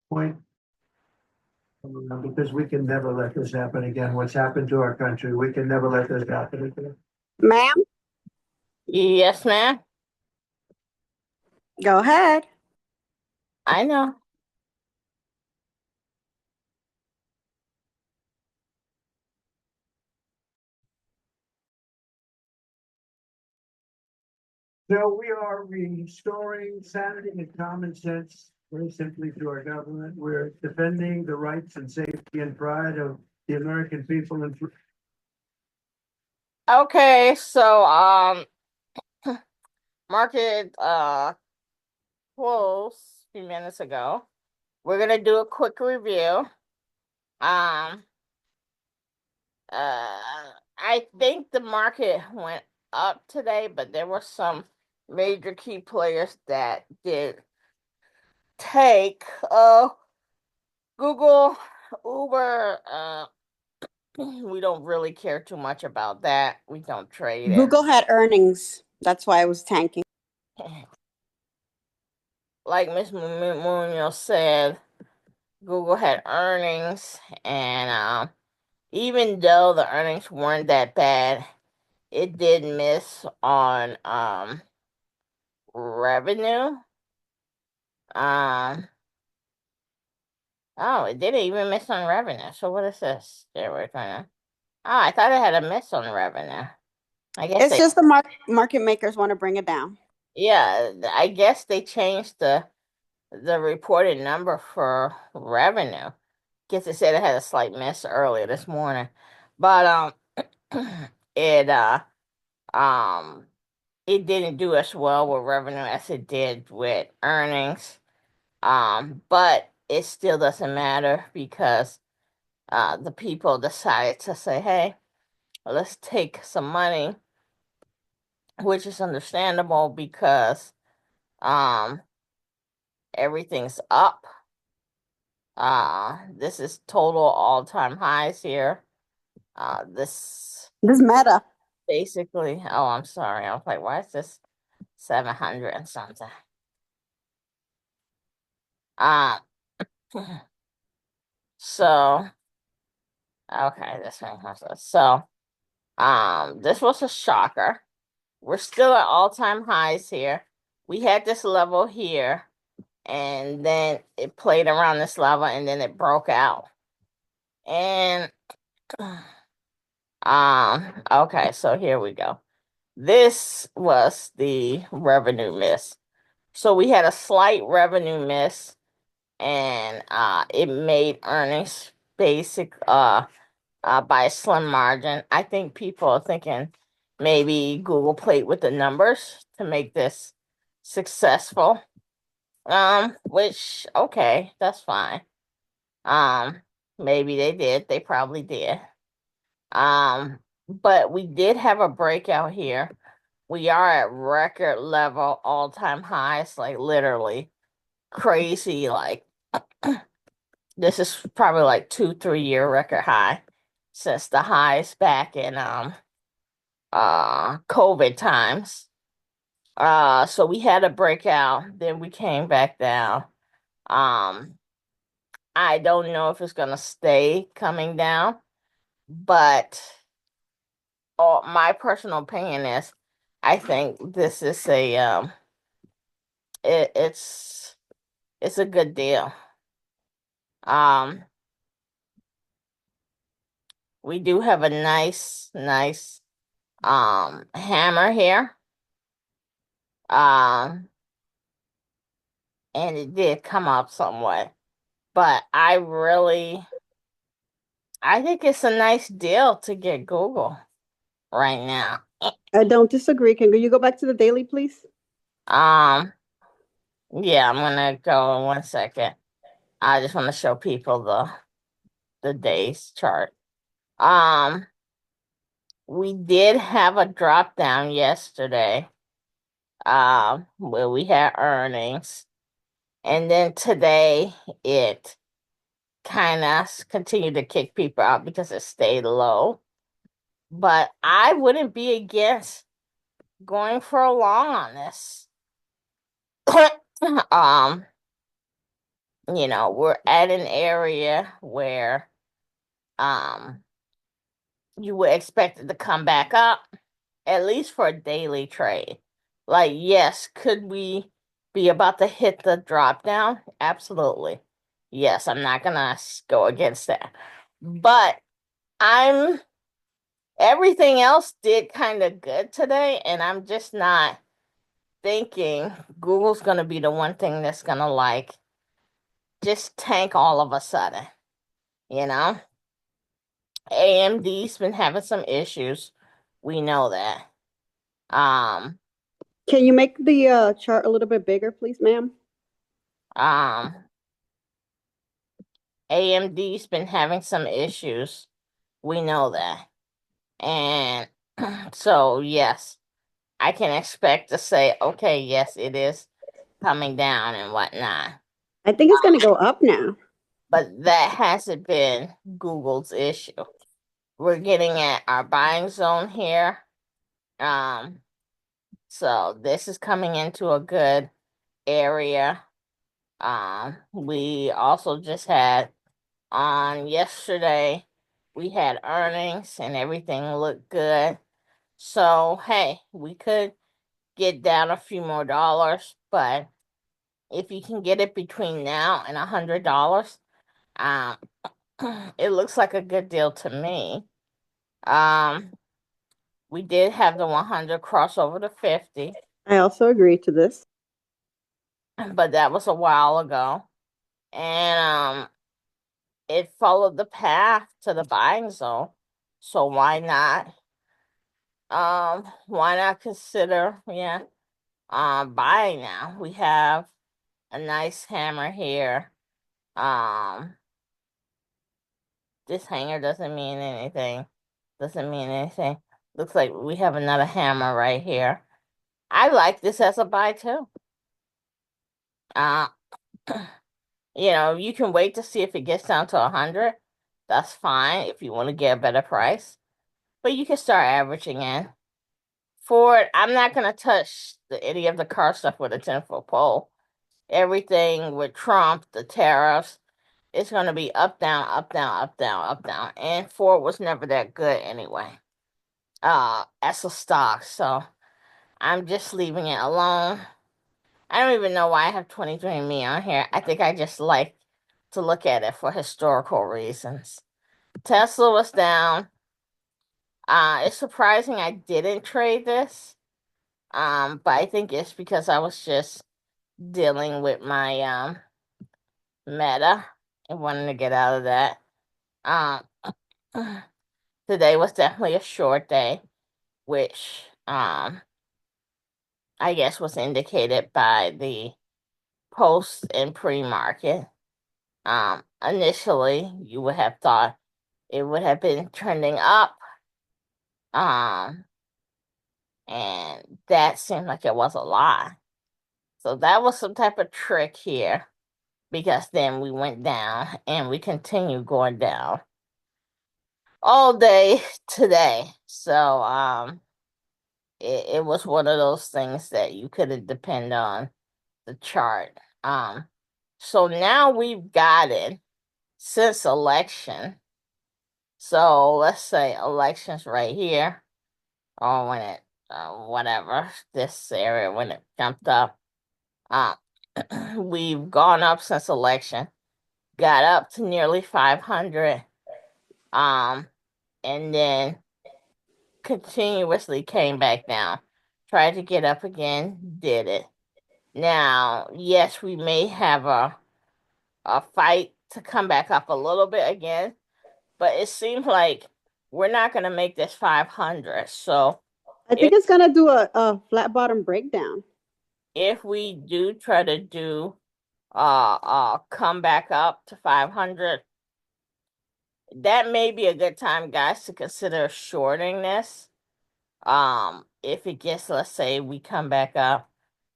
point? Because we can never let this happen again. What's happened to our country, we can never let this happen again. Ma'am, Yes, ma'am. go ahead. I know. So we are restoring sanity and common sense very simply to our government. We're defending the rights and safety and pride of the American people and Okay, so market closed a few minutes ago. We're gonna do a quick review. Um I think the market went up today, but there were some major key players that did take Google, Uber, we don't really care too much about that. We don't trade it. Google had earnings. That's why it was tanking. Like Miss Munoz said, Google had earnings, and even though the earnings weren't that bad, it did miss on revenue. Um, oh, it didn't even miss on revenue. So what is this? They were trying to. Oh, I thought it had a miss on revenue. I guess It's they. just the market makers want to bring it down. Yeah, I guess they changed the reported number for revenue. Guess it said it had a slight miss earlier this morning, but it um it didn't do as well with revenue as it did with earnings. But it still doesn't matter because the people decided to say, hey, let's take some money, which is understandable because um everything's up. This is total all-time highs here. This This meta. basically, oh, I'm sorry. I was like, why is this 700 and something? Uh, so, okay, this one has this. So, this was a shocker. We're still at all-time highs here. We had this level here, and then it played around this level, and then it broke out. And, okay, so here we go. This was the revenue miss. So we had a slight revenue miss, and it made earnings by a slim margin. I think people are thinking maybe Google played with the numbers to make this successful. Which okay, that's fine. Um, maybe they did. They probably did. But we did have a breakout here. We are at record level all-time highs, like literally crazy. Like this is probably like 2, 3 year record high since the highs back in COVID times. So we had a breakout, then we came back down. Um, I don't know if it's gonna stay coming down, but my personal opinion is I think this is it, it's a good deal. Um, we do have a nice hammer here. Um, and it did come up somewhat, but I think it's a nice deal to get Google right now. I don't disagree. Can you go back to the daily, please? Um, yeah, I'm gonna go in 1 second. I just want to show people the days chart. Um, we did have a drop down yesterday, where we had earnings, and then today it kind of continued to kick people out because it stayed low. But I wouldn't be against going for a long on this. um, we're at an area where you would expect it to come back up, at least for a daily trade. Like, yes, could we be about to hit the drop down? Absolutely. Yes, I'm not gonna go against that. But I'm everything else did kind of good today, and I'm just not thinking Google's gonna be the one thing that's gonna like just tank all of a sudden, you know? AMD's been having some issues. We know that. Um, Can you make the chart a little bit bigger, please, ma'am? um, AMD's been having some issues. We know that. And so, yes, I can expect to say, okay, yes, it is coming down and whatnot. I think it's going to go up now. But that hasn't been Google's issue. We're getting at our buying zone here. So this is coming into a good area. We also just had on yesterday, we had earnings and everything looked good. So, hey, we could get down a few more dollars, but if you can get it between now and $100, um, it looks like a good deal to me. We did have the 100 cross over to 50, I also agree to this. but that was a while ago. And it followed the path to the buying zone. So why not consider buying now? We have a nice hammer here. This hanger doesn't mean anything. Doesn't mean anything. Looks like we have another hammer right here. I like this as a buy too. Uh, you can wait to see if it gets down to 100. That's fine if you want to get a better price. But you can start averaging in. Ford, I'm not gonna touch any of the car stuff with a 10-foot pole. Everything with Trump, the tariffs, it's gonna be up, down, up, down, up, down, up, down. And Ford was never that good anyway. As a stock, so I'm just leaving it alone. I don't even know why I have 23andMe on here. I think I just like to look at it for historical reasons. Tesla was down. It's surprising I didn't trade this. But I think it's because I was just dealing with my meta and wanting to get out of that. Um, Today was definitely a short day, which I guess was indicated by the post and pre-market. Initially, you would have thought it would have been trending up. Um, and that seemed like it was a lie. So that was some type of trick here, because then we went down and we continued going down all day today. So it was one of those things that you couldn't depend on the chart. So now we've got it since election. So let's say elections right here, or when it whatever, this area when it jumped up. Uh, we've gone up since election, got up to nearly 500, and then continuously came back down. Tried to get up again, did it. Now, yes, we may have a fight to come back up a little bit again, but it seems like we're not going to make this 500. So I if think it's going to do a flat bottom breakdown. if we do try to do come back up to 500, that may be a good time, guys, to consider shorting this. If it gets, let's say we come back up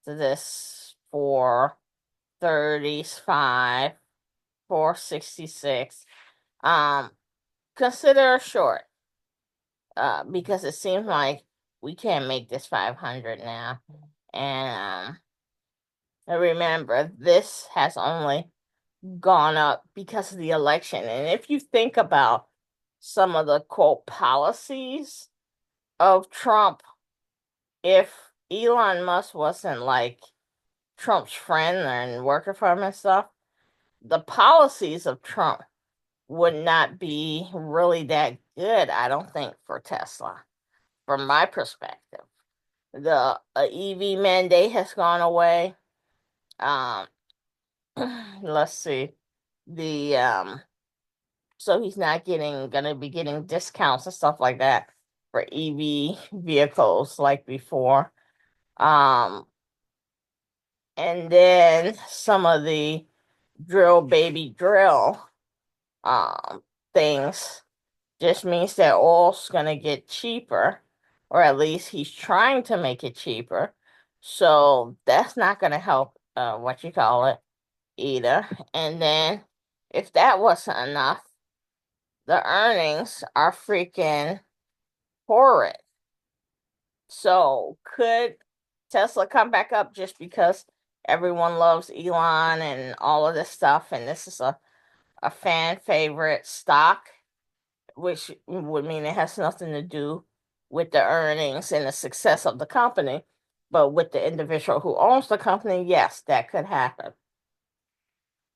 to this 435, 466, consider a short. Because it seems like we can't make this 500 now. And remember, this has only gone up because of the election. And if you think about some of the quote policies of Trump, if Elon Musk wasn't like Trump's friend and working for him and stuff, the policies of Trump would not be really that good, I don't think, for Tesla, from my perspective. The EV mandate has gone away. Um, let's see. The so he's not gonna be getting discounts and stuff like that for EV vehicles like before. Um, and then some of the drill baby drill um things just means that oil's gonna get cheaper, or at least he's trying to make it cheaper. So that's not gonna help what you call it either. And then if that wasn't enough, the earnings are freaking horrid. So could Tesla come back up just because everyone loves Elon and all of this stuff, and this is a fan favorite stock, which would mean it has nothing to do with the earnings and the success of the company, but with the individual who owns the company, yes, that could happen.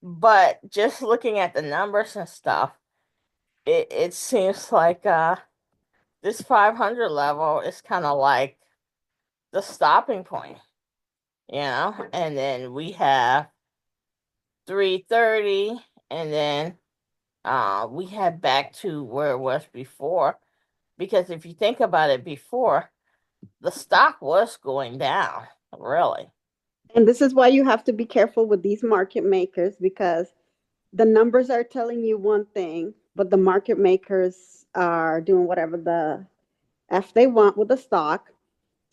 But just looking at the numbers and stuff, it seems like this 500 level is kind of like the stopping point, and then we have 330, and then we head back to where it was before. Because if you think about it, before the stock was going down, really. And this is why you have to be careful with these market makers, because the numbers are telling you one thing, but the market makers are doing whatever the F they want with the stock.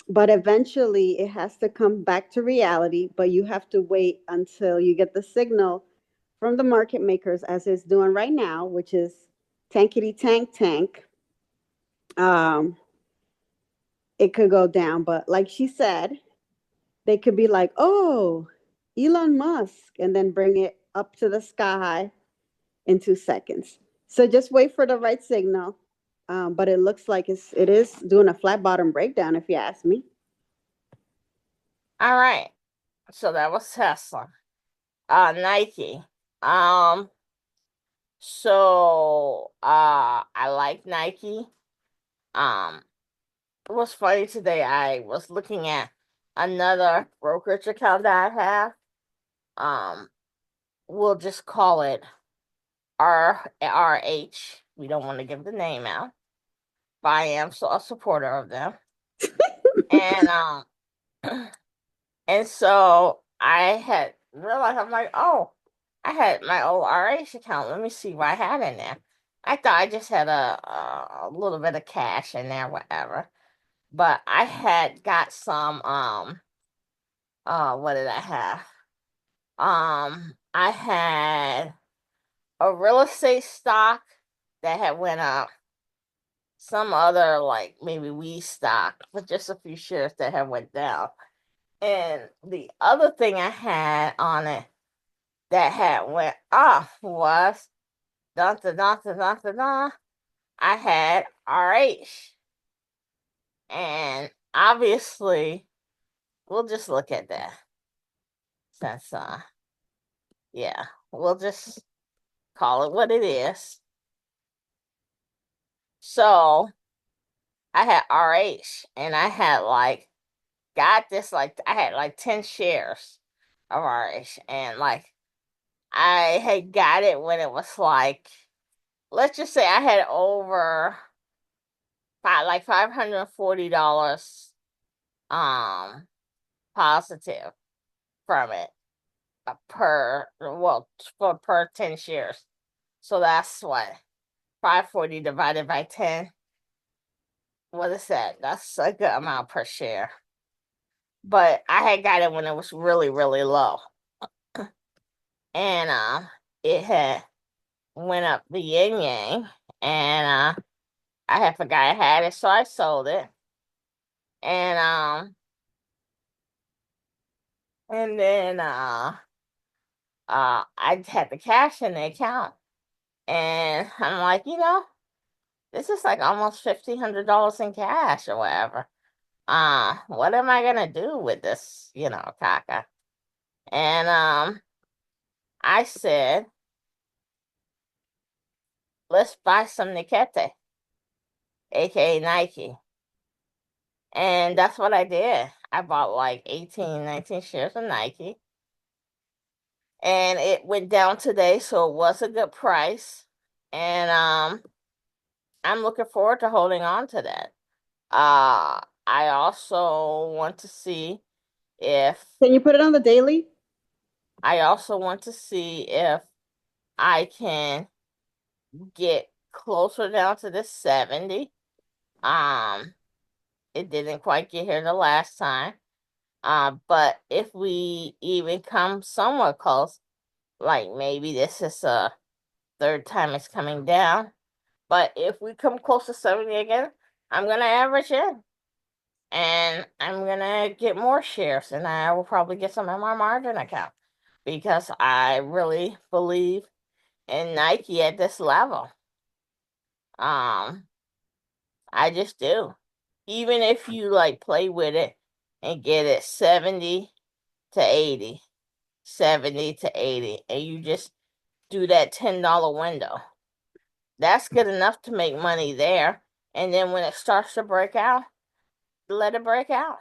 But eventually it has to come back to reality, but you have to wait until you get the signal from the market makers, as it's doing right now, which is tankety tank. Um, it could go down, but like she said, they could be like, oh, Elon Musk, and then bring it up to the sky in 2 seconds. So just wait for the right signal. But it looks like it is doing a flat bottom breakdown, if you ask me. All right. So that was Tesla. Nike. Um, I like Nike. Um, it was funny today. I was looking at another brokerage account that I have. Um, we'll just call it RH. We don't want to give the name out, but I am so a supporter of them. And and so I had realized, I'm like, oh, I had my old RH account. Let me see what I had in there. I thought I just had a little bit of cash in there, whatever. But I had got some what did I have? I had a real estate stock that had went up, some other like maybe we stock, but just a few shares that had went down. And the other thing I had on it that had went up was dun dun dun dun dun dun dun. I had RH. And obviously we'll just look at that since yeah, we'll just call it what it is. So I had RH, and I had like got this, like I had like 10 shares of RH, and like I had got it when it was like, let's just say I had over like $540 um positive from it per 10 shares. So that's what 540 divided by 10. What is that? That's a good amount per share. But I had got it when it was really, really low. And it had went up the yin yang, and I had forgot I had it, so I sold it. And then I had the cash in the account, and I'm like, this is like almost $1,500 in cash or whatever. What am I gonna do with this, caca? And I said, let's buy some Nikete, aka Nike. And that's what I did. I bought like 18, 19 shares of Nike. And it went down today, so it was a good price. And I'm looking forward to holding on to that. I also want to see if Can you put it on the daily? I also want to see if I can get closer down to the 70. Um, it didn't quite get here the last time. But if we even come somewhat close, like maybe this is a third time it's coming down. But if we come close to 70 again, I'm gonna average in. And I'm gonna get more shares, and I will probably get some in my margin account because I really believe in Nike at this level. Um, I just do. Even if you like play with it and get it 70 to 80, 70 to 80, and you just do that $10 window, that's good enough to make money there. And then when it starts to break out, let it break out.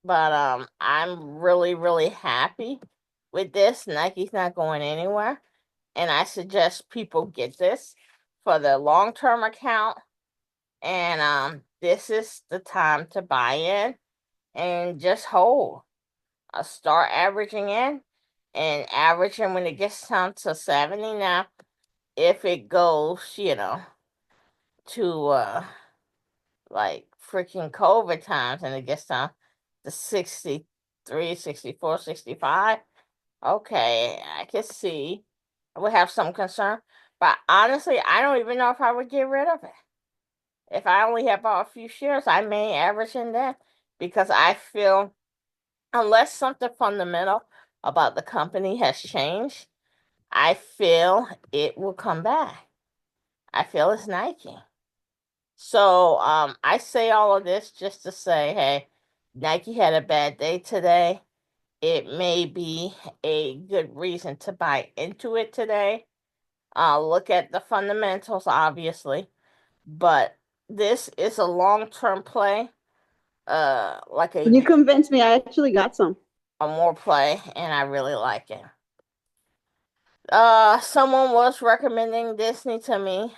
But I'm really, really happy with this. Nike's not going anywhere. And I suggest people get this for their long-term account. And this is the time to buy in and just hold. Start averaging in and averaging when it gets down to 70 now. If it goes, to like freaking COVID times and it gets down to 63, 64, 65, okay, I can see I would have some concern. But honestly, I don't even know if I would get rid of it. If I only have bought a few shares, I may average in that because I feel unless something fundamental about the company has changed, I feel it will come back. I feel it's Nike. So I say all of this just to say, hey, Nike had a bad day today. It may be a good reason to buy into it today. Look at the fundamentals, obviously, but this is a long-term play, like You convinced me. I actually got some. a more play, and I really like it. Someone was recommending Disney to me.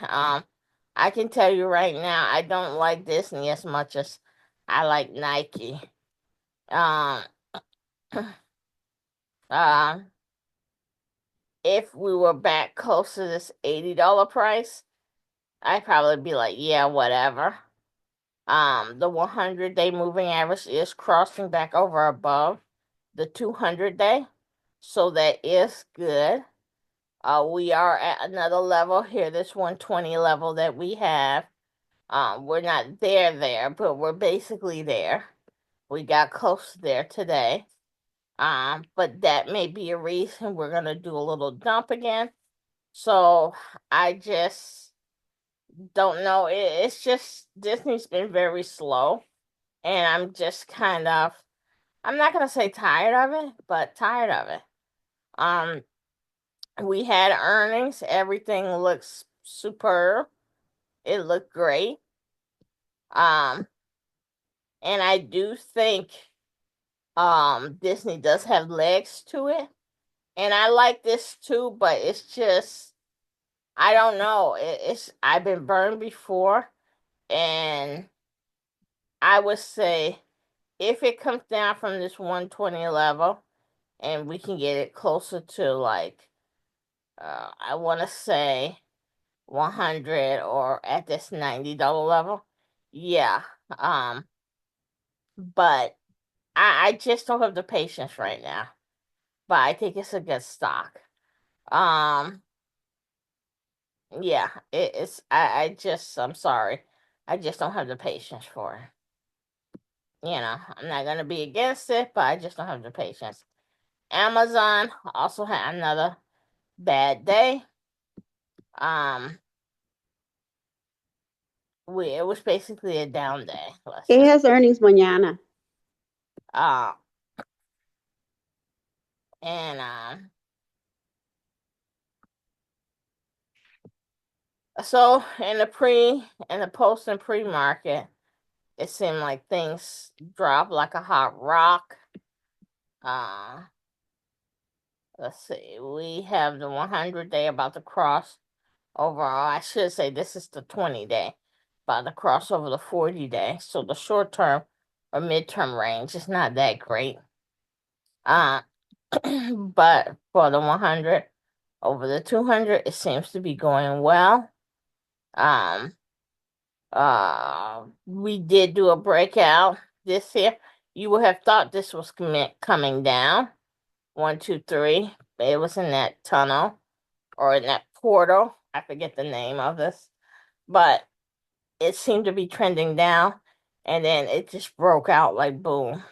I can tell you right now, I don't like Disney as much as I like Nike. Um, uh, if we were back close to this $80 price, I'd probably be like, yeah, whatever. The 100-day moving average is crossing back over above the 200-day, so that is good. We are at another level here, this 120 level that we have. We're not there, but we're basically there. We got close there today. But that may be a reason we're gonna do a little dump again. So I just don't know. It's just Disney's been very slow, and I'm just kind of I'm not gonna say tired of it, but tired of it. Um, we had earnings. Everything looks superb. It looked great. Um, and I do think Disney does have legs to it. And I like this too, but it's just I don't know. It's I've been burned before, and I would say if it comes down from this 120 level and we can get it closer to like I want to say 100 or at this $90 level, yeah. But I just don't have the patience right now. But I think it's a good stock. Um, yeah, it's I'm sorry. I just don't have the patience for it. I'm not gonna be against it, but I just don't have the patience. Amazon also had another bad day. It was basically a down day. Let's It say. has earnings mañana. Uh, and so in the post and pre market, it seemed like things dropped like a hot rock. Let's see. We have the 100-day about to cross over. I should say this is the 20-day, about to cross over the 40-day. So the short term or midterm range is not that great. But for the 100 over the 200, it seems to be going well. We did do a breakout this here. You would have thought this was coming down. 1, 2, 3. It was in that tunnel or in that portal. I forget the name of this, but it seemed to be trending down, and then it just broke out like boom.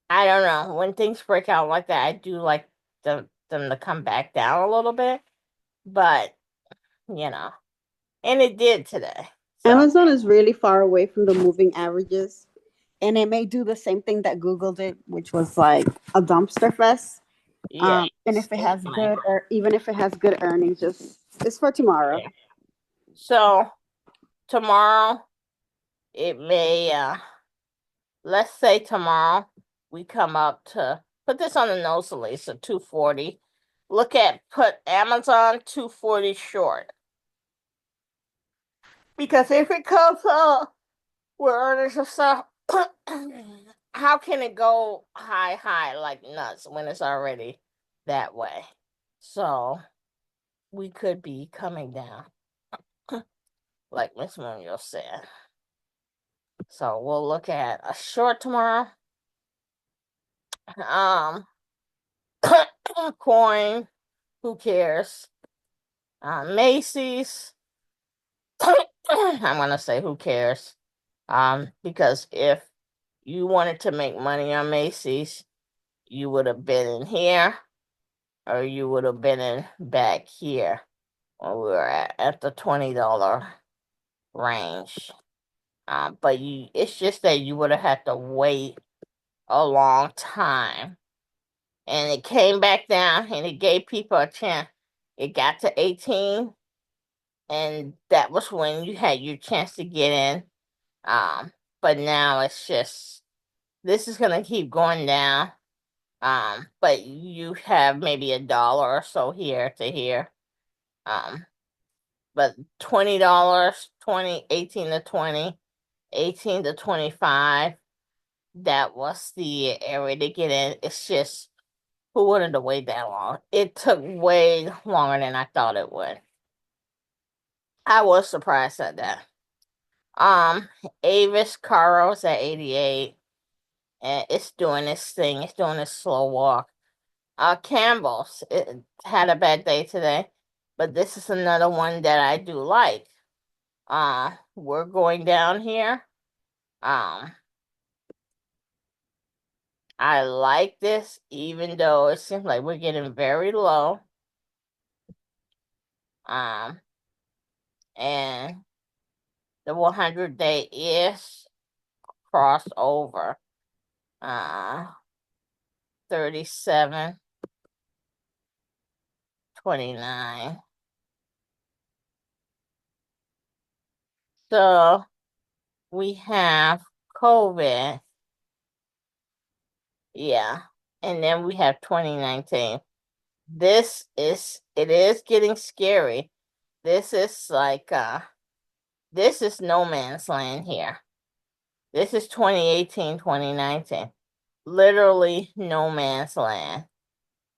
I don't know. When things break out like that, I do like them to come back down a little bit, but and it did today. So Amazon is really far away from the moving averages, and it may do the same thing that Google did, which was like a dumpster fest. yeah, And if it has definitely. good, or even if it has good earnings, just it's for tomorrow. Yeah. So tomorrow it may let's say tomorrow we come up to put this on the nose, Lisa, 240. Put Amazon 240 short. Because if it comes up where earnings are stuff, how can it go high like nuts when it's already that way? So we could be coming down, like Miss Munoz said. So we'll look at a short tomorrow. Coin, who cares? Macy's, I'm gonna say who cares? Because if you wanted to make money on Macy's, you would have been in here, or you would have been in back here when we were at the $20 range. But it's just that you would have had to wait a long time, and it came back down, and it gave people a chance. It got to 18, and that was when you had your chance to get in. But now it's just this is gonna keep going down. But you have maybe $1 or so here to here. But $20, 18 to 20, 18 to 25, that was the area to get in. It's just who wanted to wait that long? It took way longer than I thought it would. I was surprised at that. Avis Caro's at 88, and it's doing this thing. It's doing this slow walk. Campbell's it had a bad day today, but this is another one that I do like. We're going down here. I like this, even though it seems like we're getting very low. And the 100-day is crossed over. 37.29. So we have COVID. Yeah. And then we have 2019. It is getting scary. This is like this is no man's land here. This is 2018, 2019. Literally no man's land.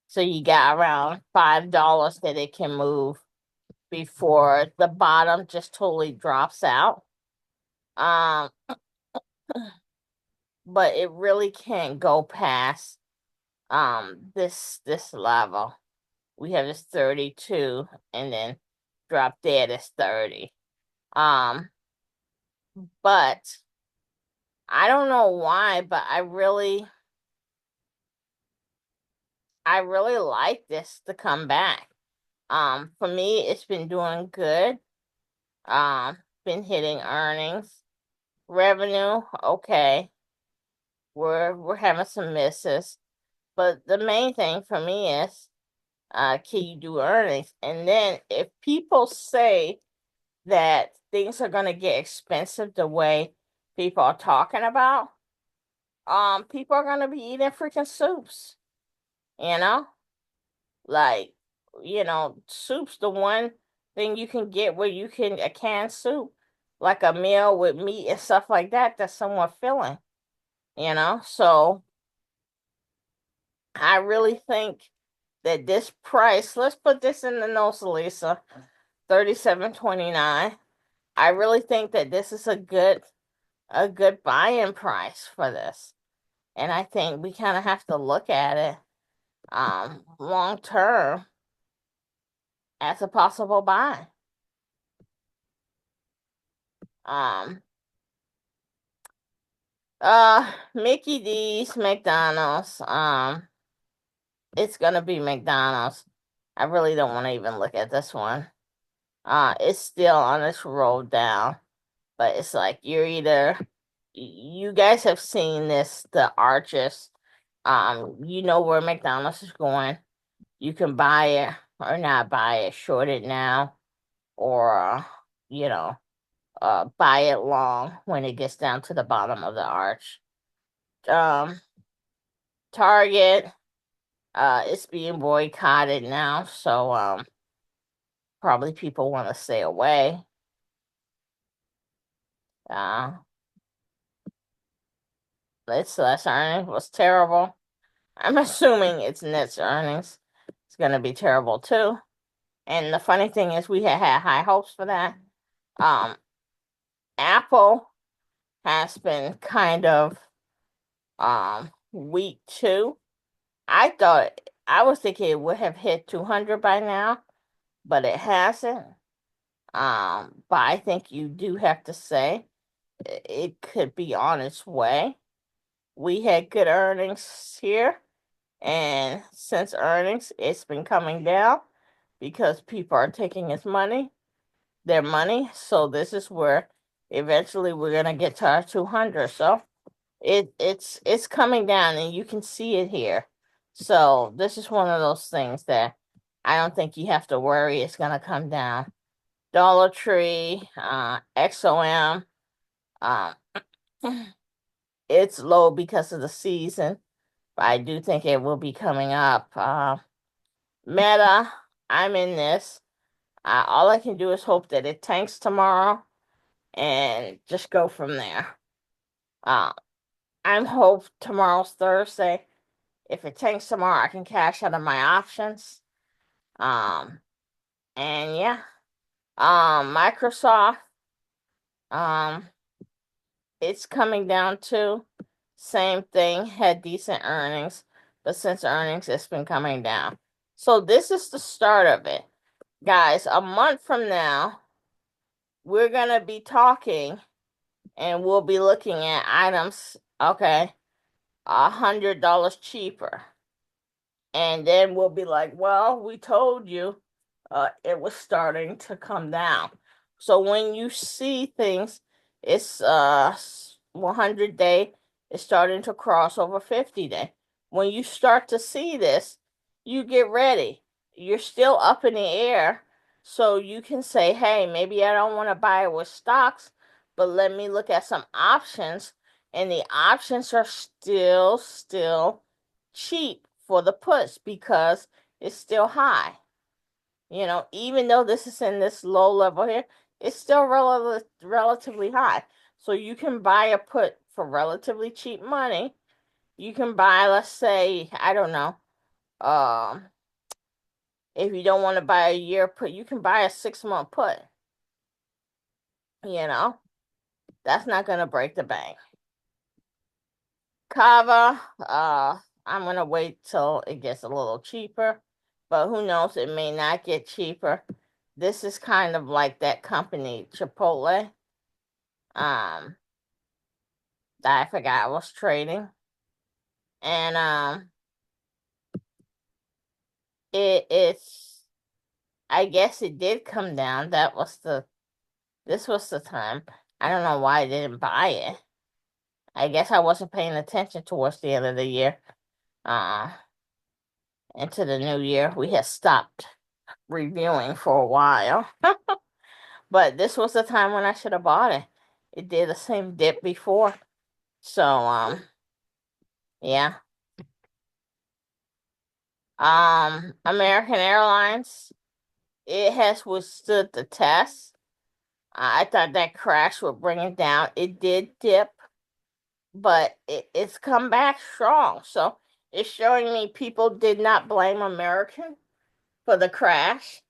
So you got around $5 that it can move before the bottom just totally drops out. Um, but it really can't go past this level. We have this 32 and then drop dead is 30. But I don't know why, but I really like this to come back. For me, it's been doing good. Been hitting earnings, revenue, okay. We're having some misses, but the main thing for me is, can you do earnings? And then if people say that things are gonna get expensive the way people are talking about, people are gonna be eating freaking soups, you know? Like, soup's the one thing you can get where you can a canned soup, like a meal with meat and stuff like that, that's somewhat filling, So I really think that this price, let's put this in the notes, Lisa, 37.29. I really think that this is a good buy-in price for this. And I think we kind of have to look at it long term as a possible buy. Um Mickey D's, McDonald's. It's gonna be McDonald's. I really don't want to even look at this one. It's still on its road down, but it's like you guys have seen this, the arches. You know where McDonald's is going. You can buy it or not buy it, short it now, or you know, buy it long when it gets down to the bottom of the arch. Um, Target, it's being boycotted now, so probably people want to stay away. Uh, its last earnings was terrible. I'm assuming its next earnings is going to be terrible too. And the funny thing is, we had high hopes for that. Um, Apple has been kind of weak too. I was thinking it would have hit 200 by now, but it hasn't. But I think you do have to say it could be on its way. We had good earnings here, and since earnings, it's been coming down because people are taking their money. So this is where eventually we're gonna get to our 200. So it's coming down, and you can see it here. So this is one of those things that I don't think you have to worry it's gonna come down. Dollar Tree, XOM, um, it's low because of the season, but I do think it will be coming up. Meta, I'm in this. All I can do is hope that it tanks tomorrow and just go from there. Uh, I'm hope tomorrow's Thursday. If it tanks tomorrow, I can cash out of my options. Um, and yeah, Microsoft, um, it's coming down too. Same thing, had decent earnings, but since earnings, it's been coming down. So this is the start of it. Guys, a month from now, we're gonna be talking and we'll be looking at items, okay, $100 cheaper. And then we'll be like, well, we told you it was starting to come down. So when you see things, it's 100-day is starting to cross over 50-day. When you start to see this, you get ready. You're still up in the air, so you can say, hey, maybe I don't want to buy it with stocks, but let me look at some options. And the options are still cheap for the puts because it's still high. Even though this is in this low level here, it's still relatively high. So you can buy a put for relatively cheap money. You can buy, let's say, I don't know, if you don't want to buy a year put, you can buy a 6-month put. That's not going to break the bank. Kava, I'm going to wait till it gets a little cheaper, but who knows, it may not get cheaper. This is kind of like that company, Chipotle. that I forgot I was trading. And it's I guess it did come down. This was the time. I don't know why I didn't buy it. I guess I wasn't paying attention towards the end of the year. Uh into the new year. We had stopped reviewing for a while. But this was the time when I should have bought it. It did the same dip before. So yeah. American Airlines, it has withstood the test. I thought that crash would bring it down. It did dip, but it's come back strong. So it's showing me people did not blame American for the crash.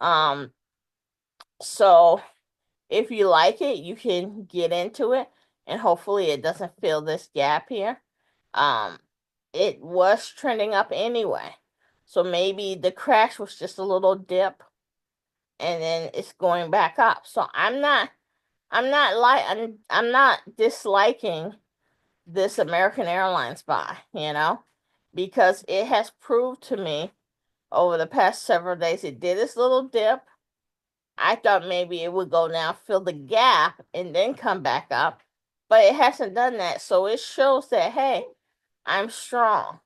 Um, so if you like it, you can get into it, and hopefully it doesn't fill this gap here. Um, it was trending up anyway. So maybe the crash was just a little dip and then it's going back up. So I'm not disliking this American Airlines buy, because it has proved to me over the past several days it did this little dip. I thought maybe it would go down, fill the gap, and then come back up, but it hasn't done that. So it shows that, hey, I'm strong.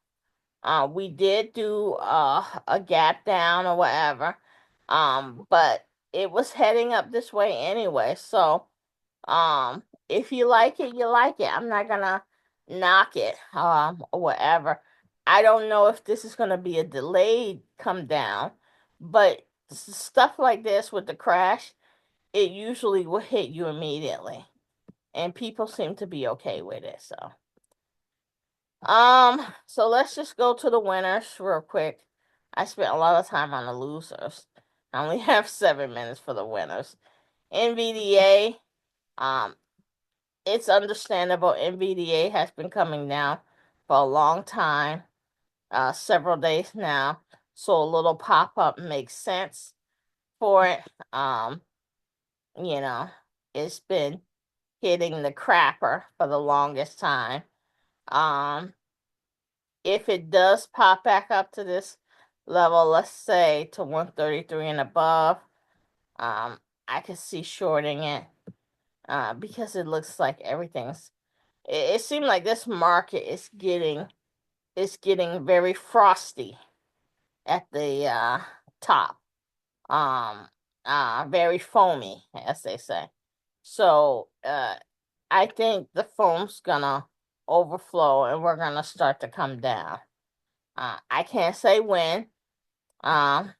We did do a gap down or whatever, but it was heading up this way anyway. So, if you like it, you like it. I'm not gonna knock it, or whatever. I don't know if this is gonna be a delayed come down, but stuff like this with the crash, it usually will hit you immediately, and people seem to be okay with it. So let's just go to the winners real quick. I spent a lot of time on the losers. I only have 7 minutes for the winners. NVDA, um, it's understandable. NVDA has been coming down for a long time, several days now. So a little pop-up makes sense for it. You know, it's been hitting the crapper for the longest time. If it does pop back up to this level, let's say to 133 and above, I could see shorting it, because it looks like it seemed like this market is getting very frosty at the top. Very foamy, as they say. So I think the foam's gonna overflow and we're gonna start to come down. I can't say when. Piton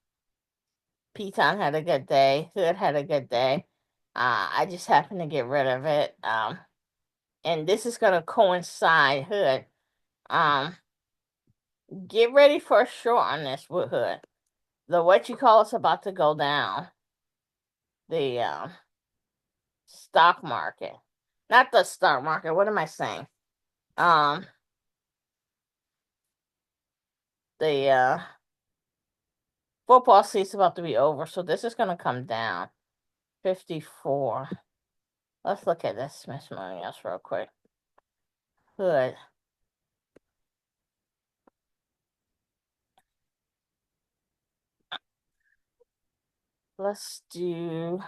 had a good day. Hood had a good day. I just happened to get rid of it. And this is gonna coincide. Hood. Get ready for a short on this with Hood. The what you call is about to go down. The stock market, not the stock market. What am I saying? The football season's about to be over, so this is gonna come down. 54. Let's look at this Smith Smithsonian real quick. Hood. Let's do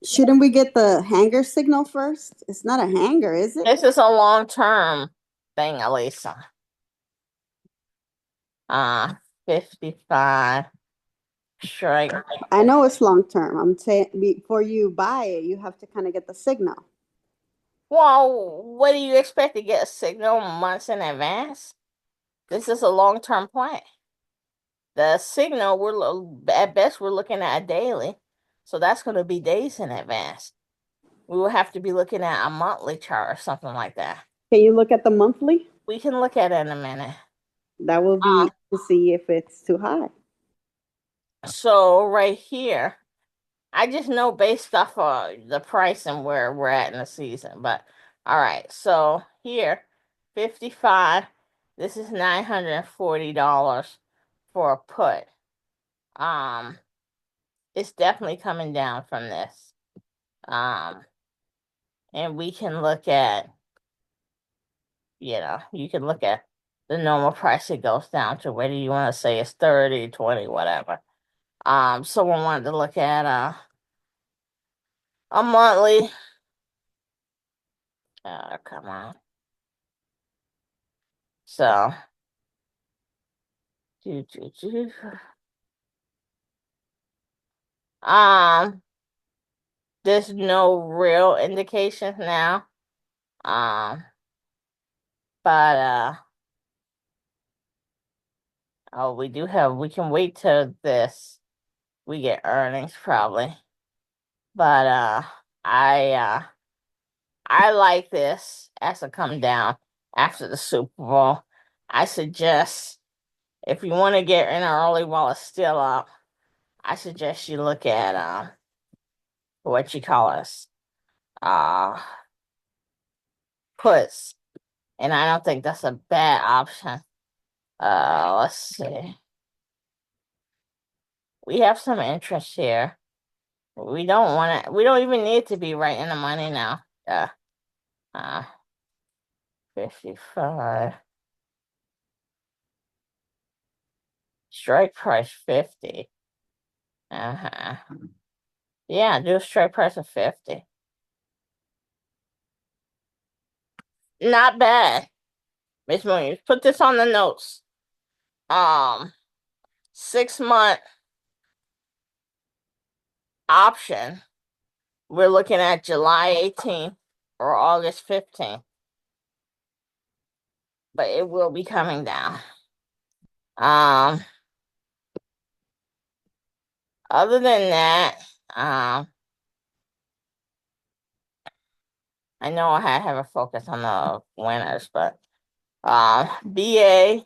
Shouldn't we get the hanger signal first? It's not a hanger, is it? this is a long-term thing, Elisa. 55. Sure. I know it's long term. I'm saying before you buy it, you have to kind of get the signal. Well, what do you expect to get a signal months in advance? This is a long-term play. The signal at best we're looking at a daily, so that's going to be days in advance. We will have to be looking at a monthly chart or something like that. Can you look at the monthly? We can look at it in a minute. That will be to see if it's too high. So right here, I just know based off of the price and where we're at in the season. But all right, so here, 55. This is $940. for a put. It's definitely coming down from this. And we can look at, you can look at the normal price it goes down to, whether you want to say it's 30, 20, whatever. Someone wanted to look at a monthly. Come on. So, there's no real indications now. But oh, we can wait till we get earnings probably. But I like this as a come down after the Super Bowl. I suggest if you want to get in early while it's still up, I suggest you look at what you call us puts. And I don't think that's a bad option. Let's see. We have some interest here. We don't even need to be right in the money now. 55. Strike price 50. Yeah, do a strike price of 50. Not bad. Miss Moon, put this on the notes. 6-month option. We're looking at July 18th or August 15th. But it will be coming down. Other than that, I know I have a focus on the winners, but BA,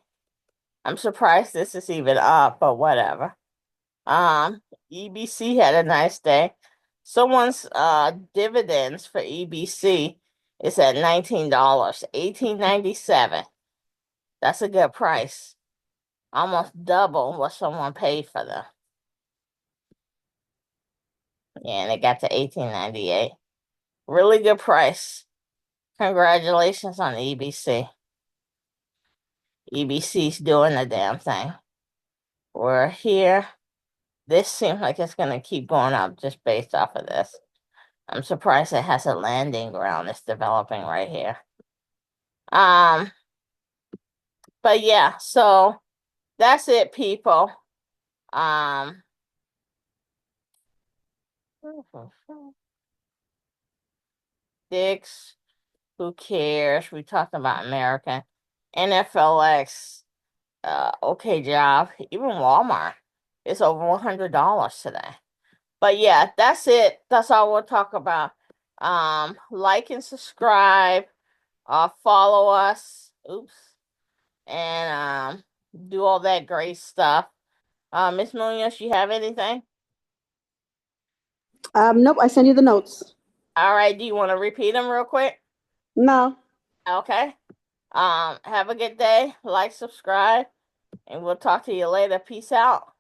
I'm surprised this is even up, but whatever. EBC had a nice day. Someone's dividends for EBC is at $19, $18.97. That's a good price. Almost double what someone paid for them. Yeah, and it got to $18.98. Really good price. Congratulations on EBC. EBC's doing the damn thing. We're here. This seems like it's going to keep going up just based off of this. I'm surprised it has a landing ground. It's developing right here. But yeah, so that's it, people. Dix, who cares? We talked about American. NFLX, okay job. Even Walmart is over $100 today. But yeah, that's it. That's all we'll talk about. Like and subscribe. Follow us. Oops. And do all that great stuff. Miss Munoz, you have anything? Nope, I sent you the notes. All right. Do you want to repeat them real quick? No. Okay. Have a good day. Like, subscribe, and we'll talk to you later. Peace out.